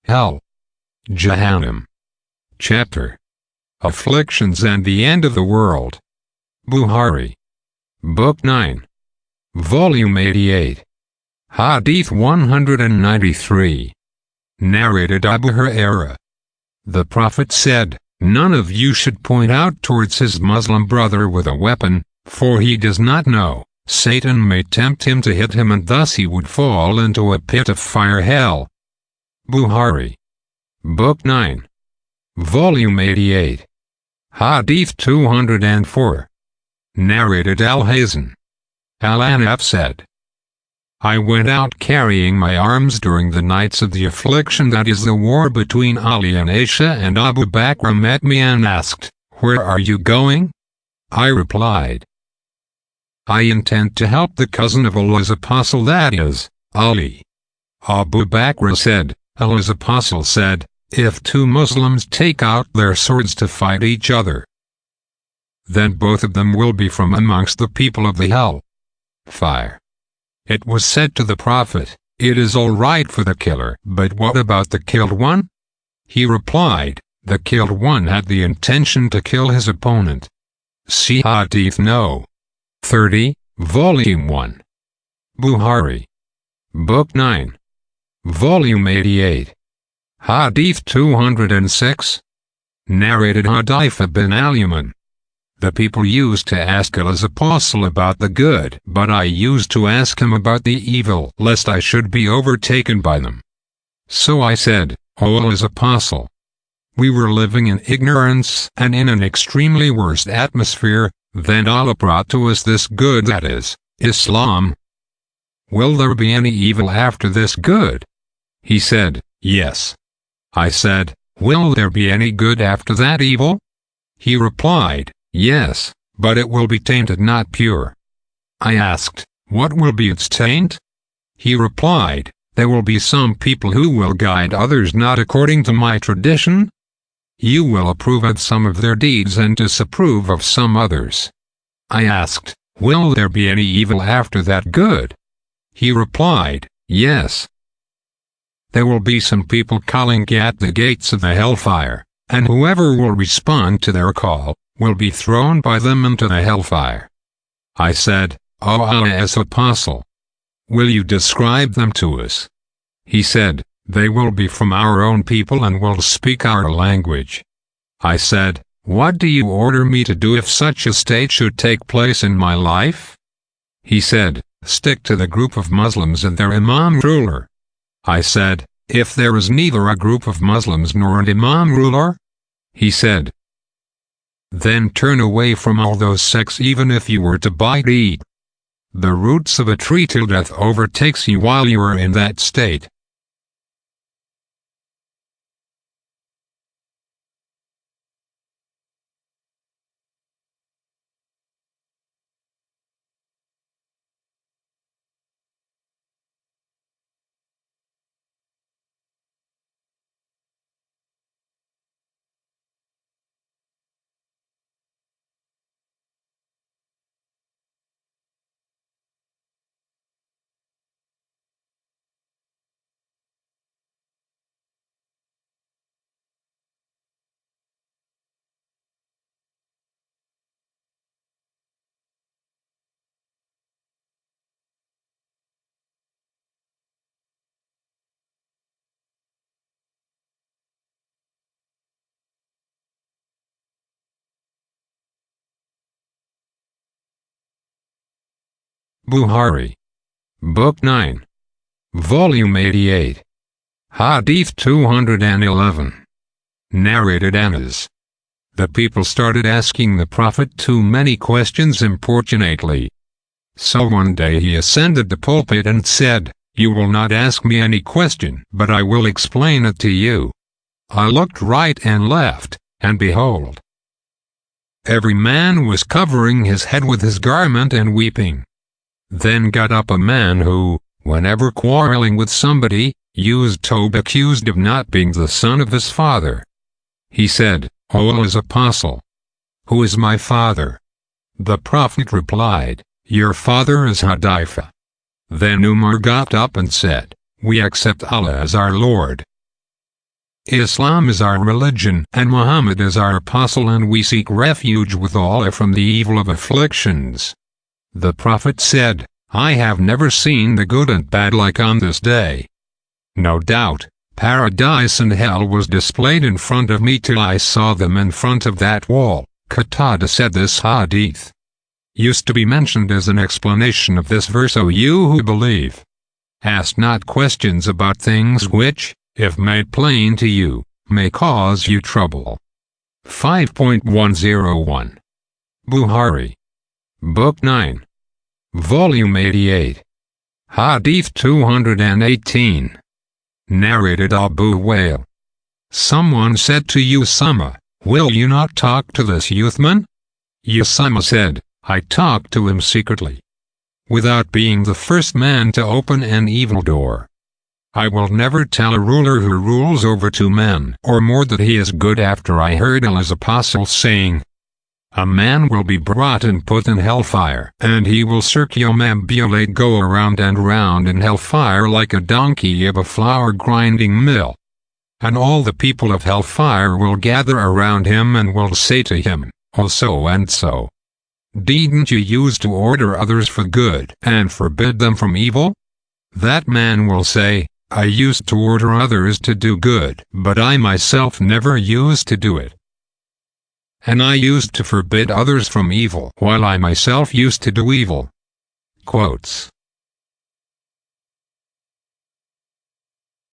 Hell-Jahannam. Chapter: Afflictions and the End of the World. Bukhari. Book 9. Volume 88. Hadith 193. Narrated Abu Hurairah. The Prophet said, "None of you should point out towards his Muslim brother with a weapon, for he does not know. Satan may tempt him to hit him and thus he would fall into a pit of fire hell." Bukhari. Book 9. Volume 88. Hadith 204. Narrated Al-Hasan. Al-Anaf said, "I went out carrying my arms during the nights of the affliction, that is the war between Ali and Aisha, and Abu Bakr met me and asked, 'Where are you going?' I replied, 'I intend to help the cousin of Allah's apostle, that is, Ali.' Abu Bakr said, 'Allah's apostle said, if two Muslims take out their swords to fight each other, then both of them will be from amongst the people of the hell fire.' It was said to the Prophet, 'It is all right for the killer, but what about the killed one?' He replied, 'The killed one had the intention to kill his opponent.' See Hadith No. 30, Volume 1. Bukhari. Book 9. Volume 88. Hadith 206. Narrated Hudayfa bin al-Yaman. The people used to ask Allah's apostle about the good, but I used to ask him about the evil, lest I should be overtaken by them. So I said, 'O Allah's apostle, we were living in ignorance and in an extremely worse atmosphere. Then Allah brought to us this good, that is, Islam. Will there be any evil after this good?' He said, 'Yes.' I said, 'Will there be any good after that evil?' He replied, 'Yes, but it will be tainted, not pure.' I asked, 'What will be its taint?' He replied, 'There will be some people who will guide others not according to my tradition. You will approve of some of their deeds and disapprove of some others.' I asked, 'Will there be any evil after that good?' He replied, 'Yes. There will be some people calling at the gates of the hellfire, and whoever will respond to their call will be thrown by them into the hellfire.' I said, 'O Allah's apostle, will you describe them to us?' He said, 'They will be from our own people and will speak our language.' I said, 'What do you order me to do if such a state should take place in my life?' He said, 'Stick to the group of Muslims and their imam ruler.' I said, 'If there is neither a group of Muslims nor an imam ruler?' He said, 'Then turn away from all those sects, even if you were to eat the roots of a tree till death overtakes you while you are in that state.' Bukhari. Book 9. Volume 88. Hadith 211. Narrated Anas. The people started asking the Prophet too many questions importunately. So one day he ascended the pulpit and said, 'You will not ask me any question, but I will explain it to you.' I looked right and left, and behold, every man was covering his head with his garment and weeping. Then got up a man who, whenever quarreling with somebody, used to be accused of not being the son of his father. He said, 'O Allah's apostle, who is my father?' The Prophet replied, 'Your father is Hudayfa.' Then Umar got up and said, 'We accept Allah as our Lord.' Islam is our religion, and Muhammad is our apostle, and we seek refuge with Allah from the evil of afflictions. The Prophet said, I have never seen the good and bad like on this day. No doubt, paradise and hell was displayed in front of me till I saw them in front of that wall. Qatada said this hadith used to be mentioned as an explanation of this verse. O you who believe, ask not questions about things which, if made plain to you, may cause you trouble. 5.101 Bukhari, Book 9, Volume 88, Hadith 218. Narrated Abu Wa'il. Someone said to Usama, will you not talk to this youthman? Usama said, I talked to him secretly, without being the first man to open an evil door. I will never tell a ruler who rules over 2 men or more that he is good after I heard Allah's apostle saying, a man will be brought and put in hellfire, and he will circumambulate, go around and round in hellfire like a donkey of a flour grinding mill. And all the people of hellfire will gather around him and will say to him, oh so and so, didn't you use to order others for good and forbid them from evil? That man will say, I used to order others to do good, but I myself never used to do it. And I used to forbid others from evil while I myself used to do evil. Quotes.